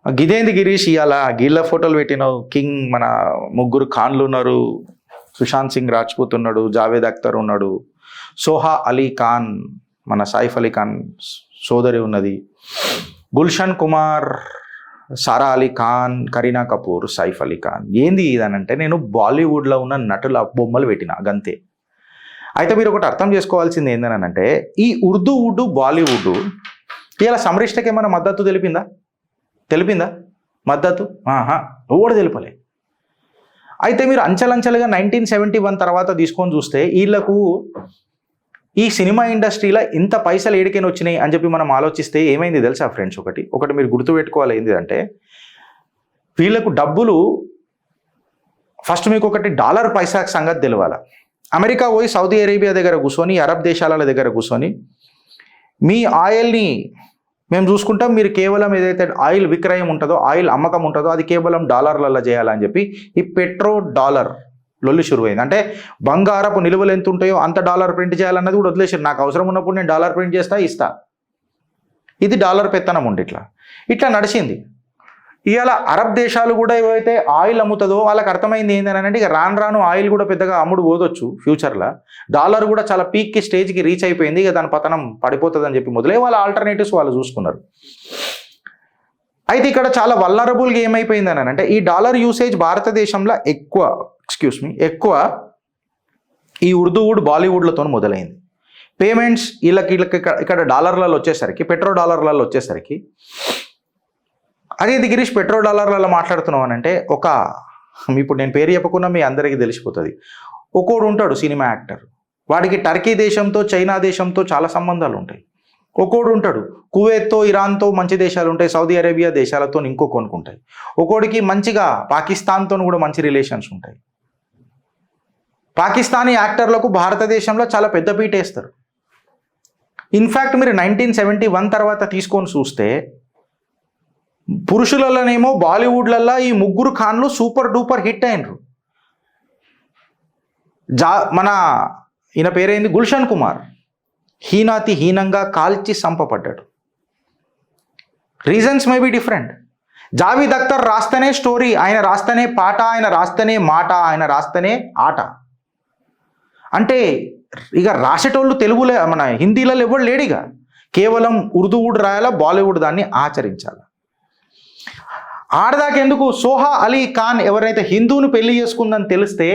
గిదేంది గిరీష్ ఇవాళ గీళ్ళ ఫోటోలు పెట్టినావు. కింగ్ మన ముగ్గురు ఖాన్లు ఉన్నారు, సుశాంత్ సింగ్ రాజ్పూత్ ఉన్నాడు, జావేద్ అఖ్తర్ ఉన్నాడు, సోహా అలీ ఖాన్ మన సైఫ్ అలీ ఖాన్ సోదరి ఉన్నది, గుల్షన్ కుమార్, సారా అలీ ఖాన్, కరీనా కపూర్, సైఫ్ అలీ ఖాన్. ఏంది ఇదనంటే నేను బాలీవుడ్లో ఉన్న నటుల బొమ్మలు పెట్టిన గంతే. అయితే మీరు ఒకటి అర్థం చేసుకోవాల్సింది ఏంటనంటే ఈ ఉర్దూవుడ్ బాలీవుడ్ ఇలా సమరిష్టకి ఏమైనా మద్దతు తెలిపిందా మద్దతు? ఎవడు తెలుపలే. అయితే మీరు అంచెలంచెలుగా 1971 తర్వాత తీసుకొని చూస్తే వీళ్ళకు ఈ సినిమా ఇండస్ట్రీలో ఇంత పైసలు ఏడికైనా వచ్చినాయి అని చెప్పి మనం ఆలోచిస్తే ఏమైంది తెలుసా ఫ్రెండ్స్? ఒకటి మీరు గుర్తుపెట్టుకోవాలి. ఏంటి అంటే వీళ్ళకు డబ్బులు ఫస్ట్ మీకు ఒకటి డాలర్ పైసా సంగతి తెలవాలి. అమెరికా పోయి సౌదీ అరేబియా దగ్గర కూర్చొని, అరబ్ దేశాల దగ్గర కూర్చొని మీ ఆయిల్ని మేము చూసుకుంటాం, మీరు కేవలం ఏదైతే ఆయిల్ విక్రయం ఉంటుందో, ఆయిల్ అమ్మకం ఉంటుందో అది కేవలం డాలర్లలో చేయాలని చెప్పి ఈ పెట్రో డాలర్ లొల్లి షురువైంది. అంటే బంగారపు నిలువలు ఎంత ఉంటాయో అంత డాలర్ ప్రింట్ చేయాలన్నది కూడా వదిలేసారు. నాకు అవసరం ఉన్నప్పుడు నేను డాలర్ ప్రింట్ ఇస్తా. ఇది డాలర్ పెత్తనం ఉండి ఇట్లా నడిచింది. ఇవాళ అరబ్ దేశాలు కూడా ఏవైతే ఆయిల్ అమ్ముతుందో వాళ్ళకి అర్థమైంది ఏంటంటే ఇక రాను ఆయిల్ కూడా పెద్దగా అమ్ముడు పోదొచ్చు ఫ్యూచర్లో. డాలర్ కూడా చాలా పీక్కి స్టేజ్కి రీచ్ అయిపోయింది, ఇక దాని పతనం పడిపోతుంది అని చెప్పి మొదలై వాళ్ళ ఆల్టర్నేటివ్స్ వాళ్ళు చూసుకున్నారు. అయితే ఇక్కడ చాలా వల్నరబుల్గా ఏమైపోయింది అని అంటే ఈ డాలర్ యూసేజ్ భారతదేశంలో ఎక్కువ ఈ ఉర్దూవుడ్ బాలీవుడ్లతో మొదలైంది. పేమెంట్స్ వీళ్ళకి ఇక్కడ డాలర్లలో వచ్చేసరికి, పెట్రో డాలర్లలో వచ్చేసరికి, అదే గిరీష్ పెట్రో డాలర్లలో మాట్లాడుతున్నాం అని అంటే ఇప్పుడు నేను పేరు చెప్పకుండా మీ అందరికీ తెలిసిపోతుంది. ఒక్కోడు ఉంటాడు సినిమా యాక్టర్, వాడికి టర్కీ దేశంతో, చైనా దేశంతో చాలా సంబంధాలు ఉంటాయి. ఒక్కోడు ఉంటాడు కువైత్తో, ఇరాన్తో మంచి దేశాలు ఉంటాయి, సౌదీ అరేబియా దేశాలతో ఇంకో కొనుక్కుంటాయి. ఒక్కోడికి మంచిగా పాకిస్తాన్తో కూడా మంచి రిలేషన్స్ ఉంటాయి. పాకిస్తానీ యాక్టర్లకు భారతదేశంలో చాలా పెద్ద పీట వేస్తారు. ఇన్ఫ్యాక్ట్ మీరు 1971 తర్వాత తీసుకొని చూస్తే పురుషులలోనేమో బాలీవుడ్లలో ఈ ముగ్గురు ఖాన్లు సూపర్ డూపర్ హిట్ అయినరు. మన ఈయన పేరైంది గుల్షన్ కుమార్, హీనంగా కాల్చి సంపబడ్డాడు. Reasons may be different. Javed Akhtar రాస్తేనే స్టోరీ, ఆయన రాస్తేనే పాట, ఆయన రాస్తేనే మాట, ఆయన రాస్తేనే ఆట. అంటే ఇక రాసేటోళ్ళు తెలుగులో మన హిందీలలో ఎవరు లేడిగా, కేవలం ఉర్దూవుడ్ రాయాలా, బాలీవుడ్ దాన్ని ఆచరించాలి. ఆడదాకెందుకు సోహా అలీ ఖాన్ ఎవరైతే హిందూని పెళ్లి చేసుకుందని తెలిస్తే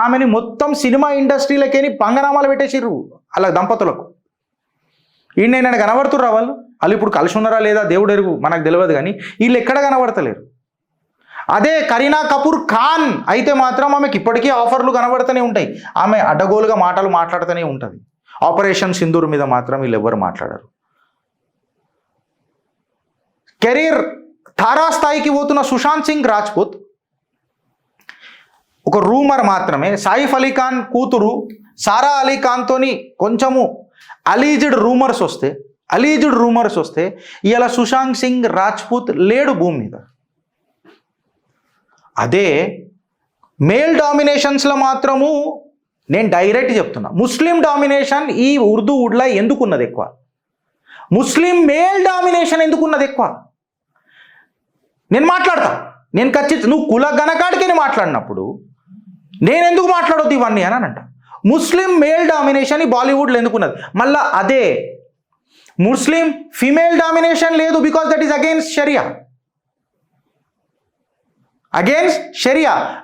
ఆమెని మొత్తం సినిమా ఇండస్ట్రీలకేని పంగనామాలు పెట్టేసిర్రు అలా దంపతులకు. ఈయన కనబడుతుర్రా వాళ్ళు ఇప్పుడు కలిసి ఉన్నారా లేదా దేవుడు ఎరుగు, మనకు తెలియదు. కానీ వీళ్ళు ఎక్కడ కనబడతలేరు. అదే కరీనా కపూర్ ఖాన్ అయితే మాత్రం ఆమెకి ఇప్పటికీ ఆఫర్లు కనబడుతూనే ఉంటాయి. ఆమె అడ్డగోలుగా మాటలు మాట్లాడుతూనే ఉంటుంది. ఆపరేషన్ సింధూర్ మీద మాత్రం వీళ్ళు ఎవరు మాట్లాడరు. కెరీర్ తారాస్థాయికి పోతున్న సుశాంత్ సింగ్ రాజ్పూత్ ఒక రూమర్ మాత్రమే. సైఫ్ అలీ ఖాన్ కూతురు సారా అలీ ఖాన్తోని కొంచెము అలీజ్డ్ రూమర్స్ వస్తే ఇలా సుశాంత్ సింగ్ రాజ్పూత్ లేడు భూమి మీద. అదే మేల్ డామినేషన్స్లో మాత్రము నేను డైరెక్ట్ చెప్తున్నా, ముస్లిం డామినేషన్ ఈ ఉర్దూవుడ్లో ఎందుకున్నది ఎక్కువ? ముస్లిం మేల్ డామినేషన్ ఎందుకున్నది ఎక్కువ? నేను మాట్లాడతా, నేను ఖచ్చితంగా నువ్వు కుల గణకాడికి మాట్లాడినప్పుడు నేను ఎందుకు మాట్లాడొద్దు ఇవన్నీ అని అంట. ముస్లిం మేల్ డామినేషన్ ఈ బాలీవుడ్లో ఎందుకున్నది? మళ్ళా అదే ముస్లిం ఫిమేల్ డామినేషన్ లేదు, బికాస్ దట్ ఈస్ అగైన్స్ షరియా.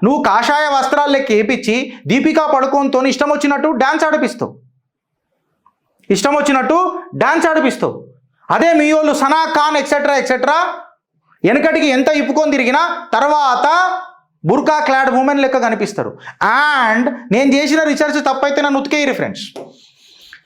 నువ్వు కాషాయ వస్త్రాలకి ఏపించి దీపికా పడుకోన్తో ఇష్టం వచ్చినట్టు డాన్స్ ఆడిపిస్తావు. అదే మీ వాళ్ళు సనా ఖాన్ ఎక్సెట్రా వెనకటికి ఎంత ఇప్పుకొని తిరిగినా తర్వాత బుర్కా క్లాడ్ ఉమెన్ లెక్క కనిపిస్తారు. అండ్ నేను చేసిన రీసెర్చ్ తప్పైతే నన్ను ఉతికేయి ఫ్రెండ్స్.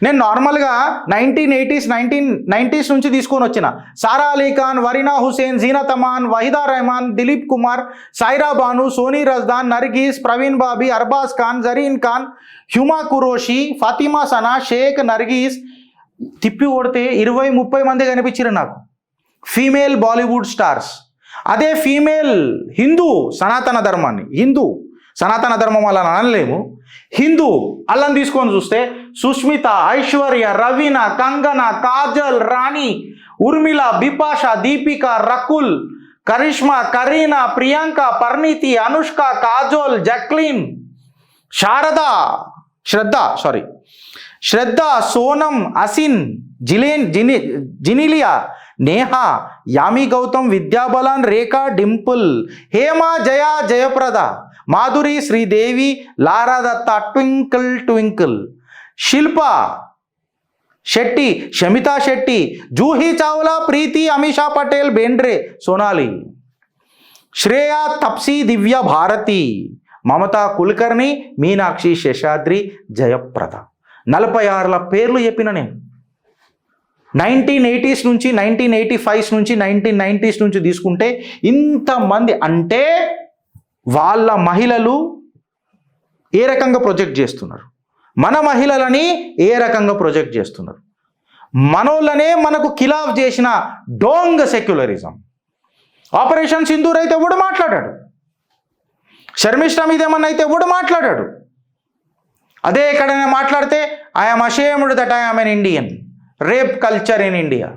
నేను నార్మల్గా 1990s నుంచి తీసుకొని వచ్చిన సారా అలీ ఖాన్, వరీనా హుసేన్, జీనత్ అమాన్, వహీదా రెహమాన్, దిలీప్ కుమార్, సైరా బాను, సోనీ రజ్దాన్, నర్గీస్, ప్రవీణ్ బాబీ, అర్బాజ్ ఖాన్, జరీన్ ఖాన్, హ్యుమా కురోషి, ఫాతిమా సనా, షేక్, నర్గీస్ తిప్పి కొడితే 20-30 మంది కనిపించారు నాకు ఫీమేల్ బాలీవుడ్ స్టార్స్. అదే ఫీమేల్ సనాతన ధర్మం అలా అనలేము, హిందూ అల్లని తీసుకొని చూస్తే సుష్మిత, ఐశ్వర్య, రవీనా, కంగనా, కాజల్, రాణి, ఉర్మిళ, బిపాషా, దీపిక, రకుల్, కరిష్మా, కరీనా, ప్రియాంక, పరిణీతి, అనుష్క, కాజోల్, జక్లీన్, శ్రద్ధ, సోనం, అసిన్, జినిలియా, నేహా, యామి గౌతమ్, విద్యా బాలన్, రేఖా, డింపుల్, హేమ, జయప్రద, మాధురి, శ్రీదేవి, లారా దత్త, ట్వింకిల్, శిల్పా శెట్టి, షమితా శెట్టి, జూహీ చావ్లా, ప్రీతి, అమిషా పటేల్, బేండ్రే, సోనాలి, శ్రేయా, తప్సీ, దివ్య భారతి, మమతా కుల్కర్ణి, మీనాక్షి, శేషాద్రి, జయప్రద. 46 పేర్లు చెప్పిన నేను. 1980s నుంచి 1985 నుంచి 1990s నుంచి తీసుకుంటే ఇంతమంది. అంటే వాళ్ళ మహిళలు ఏ రకంగా ప్రొజెక్ట్ చేస్తున్నారు, మన మహిళలని ఏ రకంగా ప్రొజెక్ట్ చేస్తున్నారు, మనోళ్ళనే మనకు ఖిలాఫ్ చేసిన డోంగ్ సెక్యులరిజం. ఆపరేషన్ సింధూర్ అయితే ఎవడు మాట్లాడాడు, శర్మిష్ఠ మీద ఏమన్నా అయితే ఎవడు మాట్లాడాడు. అదే ఎక్కడైనా మాట్లాడితే I'm ashamed that I'm N Indian, rape culture in India.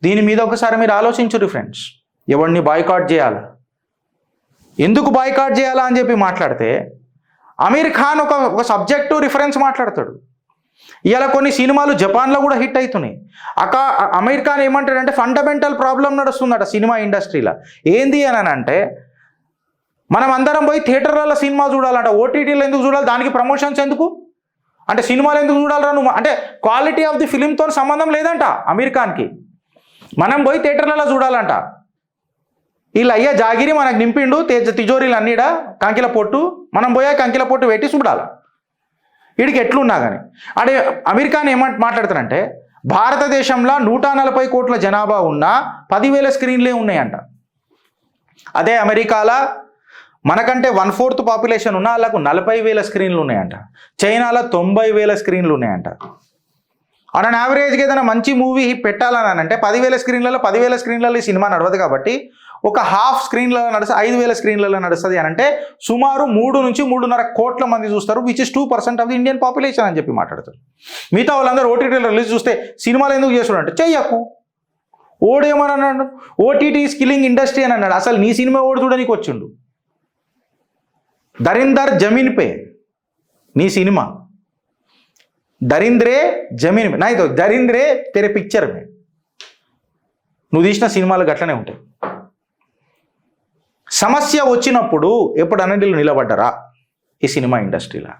దీని మీద ఒకసారి మీరు ఆలోచించురు ఫ్రెండ్స్. ఎవరిని బాయ్కాట్ చేయాలా, ఎందుకు బాయ్కాట్ చేయాలా అని చెప్పి మాట్లాడితే అమీర్ ఖాన్ ఒక సబ్జెక్టు రిఫరెన్స్ మాట్లాడతాడు. ఇలా కొన్ని సినిమాలు జపాన్లో కూడా హిట్ అవుతున్నాయి. అమీర్ ఖాన్ ఏమంటాడంటే ఫండమెంటల్ ప్రాబ్లం నడుస్తుందట సినిమా ఇండస్ట్రీలో. ఏంది అని అంటే మనం అందరం పోయి థియేటర్లలో సినిమా చూడాలంట, ఓటీటీలో ఎందుకు చూడాలి, దానికి ప్రమోషన్స్ ఎందుకు అంటే సినిమాలు ఎందుకు చూడాలరా నువ్వు అంటే క్వాలిటీ ఆఫ్ ది ఫిలింతో సంబంధం లేదంట అమీర్ ఖాన్కి. మనం పోయి థియేటర్లలో చూడాలంట. వీళ్ళు అయ్యా జాగిరి మనకు నింపిండు తిజోరీలు అన్నీడా కంకిల పొట్టు, మనం పోయా కంకిల పొట్టు పెట్టి చూడాలి. వీడికి ఎట్లున్నా కానీ అంటే అమీర్ ఖాన్ మాట్లాడతారంటే భారతదేశంలో 140 కోట్ల జనాభా ఉన్న 10,000 స్క్రీన్లే ఉన్నాయంట. అదే అమెరికాలో మనకంటే 1/4 పాపులేషన్ ఉన్న వాళ్ళకు 40,000 స్క్రీన్లు ఉన్నాయంట. చైనాలో 90,000 స్క్రీన్లు ఉన్నాయంట. ఆన్ యావరేజ్గా ఏదైనా మంచి మూవీ పెట్టాలని అంటే 10,000 స్క్రీన్లలో 10,000 స్క్రీన్లలో ఈ సినిమా నడవదు కాబట్టి ఒక హాఫ్ స్క్రీన్లలో నడుస్తుంది, 5,000 స్క్రీన్లలో నడుస్తుంది అని అంటే సుమారు 3 నుంచి 3.5 కోట్ల మంది చూస్తారు, which is 2% of the Indian population అని చెప్పి మాట్లాడతారు. మిగతా వాళ్ళందరూ ఓటీటీలో రిలీజ్ చూస్తే సినిమాలు ఎందుకు చేస్తున్నాడు అంటే చెయ్యకు. ఓడేమని అన్నాడు, ఓటీటీ ఈస్ కిల్లింగ్ ఇండస్ట్రీ అని అన్నాడు. అసలు నీ సినిమా ఓడి చూడడానికి వచ్చిండు. దరిందర్ జమీన్ పే నీ సినిమా, దరింద్రే జమీన్ పే నాయతో దరింద్రే తెరే పిక్చర్ మే. నువ్వు తీసిన సినిమాలు గట్లనే ఉంటాయి. సమస్య వచ్చినప్పుడు ఎప్పుడు అన్నిటిలో నిలబడ్డరా ఈ సినిమా ఇండస్ట్రీలో?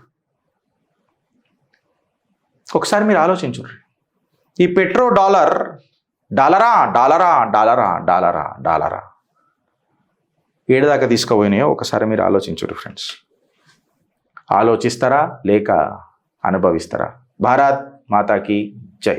ఒకసారి మీరు ఆలోచించుర్రి. ఈ పెట్రో డాలరా ఏడు దాకా తీసుకుపోయినాయో ఒకసారి మీరు ఆలోచించుర్రి ఫ్రెండ్స్. ఆలోచిస్తారా లేక అనుభవిస్తారా? భారత్ మాతాకి జై.